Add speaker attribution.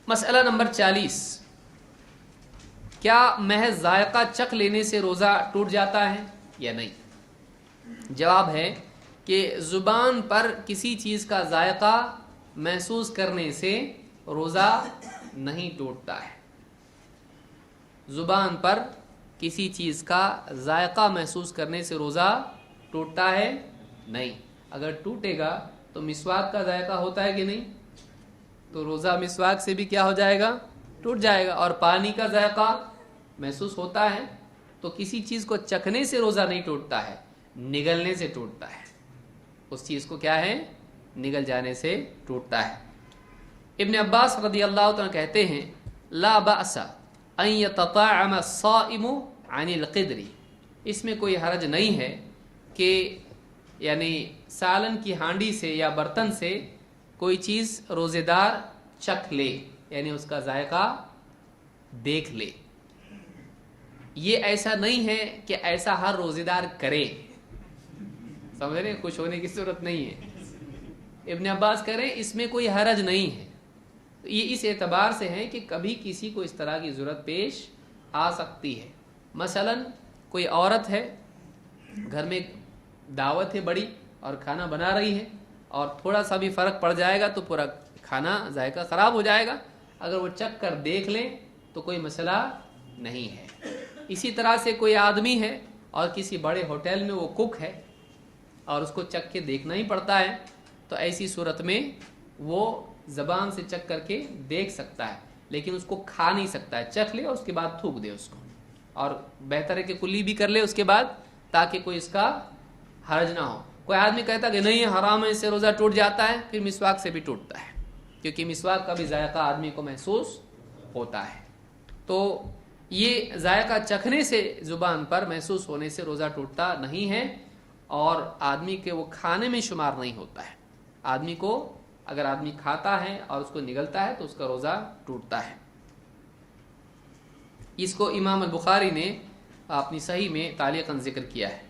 Speaker 1: مسئلہ نمبر 40، کیا محض ذائقہ چکھ لینے سے روزہ ٹوٹ جاتا ہے یا نہیں؟ جواب ہے کہ زبان پر کسی چیز کا ذائقہ محسوس کرنے سے روزہ نہیں ٹوٹتا ہے۔ زبان پر کسی چیز کا ذائقہ محسوس کرنے سے روزہ ٹوٹتا ہے نہیں۔ اگر ٹوٹے گا تو مسواک کا ذائقہ ہوتا ہے کہ نہیں؟ تو روزہ مسواک سے بھی کیا ہو جائے گا؟ ٹوٹ جائے گا۔ اور پانی کا ذائقہ محسوس ہوتا ہے، تو کسی چیز کو چکھنے سے روزہ نہیں ٹوٹتا ہے، نگلنے سے ٹوٹتا ہے۔ اس چیز کو کیا ہے؟ نگل جانے سے ٹوٹتا ہے۔ ابن عباس رضی اللہ عنہ کہتے ہیں لا بأس ان يتطعم الصائم عن القدر، اس میں کوئی حرج نہیں ہے کہ یعنی سالن کی ہانڈی سے یا برتن سے کوئی چیز روزے دار چکھ لے، یعنی اس کا ذائقہ دیکھ لے۔ یہ ایسا نہیں ہے کہ ایسا ہر روزے دار کرے، سمجھ رہے؟ خوش ہونے کی ضرورت نہیں ہے۔ ابن عباس کہہ رہے ہیں اس میں کوئی حرج نہیں ہے۔ یہ اس اعتبار سے ہے کہ کبھی کسی کو اس طرح کی ضرورت پیش آ سکتی ہے۔ مثلا کوئی عورت ہے، گھر میں دعوت ہے بڑی اور کھانا بنا رہی ہے، اور تھوڑا سا بھی فرق پڑ جائے گا تو پورا کھانا ذائقہ خراب ہو جائے گا۔ اگر وہ چکھ کر دیکھ لیں تو کوئی مسئلہ نہیں ہے۔ اسی طرح سے کوئی آدمی ہے اور کسی بڑے ہوٹل میں وہ کک ہے اور اس کو چکھ کے دیکھنا ہی پڑتا ہے، تو ایسی صورت میں وہ زبان سے چکھ کر کے دیکھ سکتا ہے، لیکن اس کو کھا نہیں سکتا ہے۔ چکھ لے اور اس کے بعد تھوک دے اس کو، اور بہتر ہے کہ کلی بھی کر لے اس کے بعد، تاکہ کوئی اس کا حرج نہ ہو۔ کوئی آدمی کہتا کہ نہیں حرام ہے، اس سے روزہ ٹوٹ جاتا ہے، پھر مسواک سے بھی ٹوٹتا ہے، کیونکہ مسواک کا بھی ذائقہ آدمی کو محسوس ہوتا ہے۔ تو یہ ذائقہ چکھنے سے زبان پر محسوس ہونے سے روزہ ٹوٹتا نہیں ہے، اور آدمی کے وہ کھانے میں شمار نہیں ہوتا ہے۔ آدمی کو اگر آدمی کھاتا ہے اور اس کو نگلتا ہے تو اس کا روزہ ٹوٹتا ہے۔ اس کو امام البخاری نے اپنی صحیح میں تعلیقاً ذکر کیا ہے۔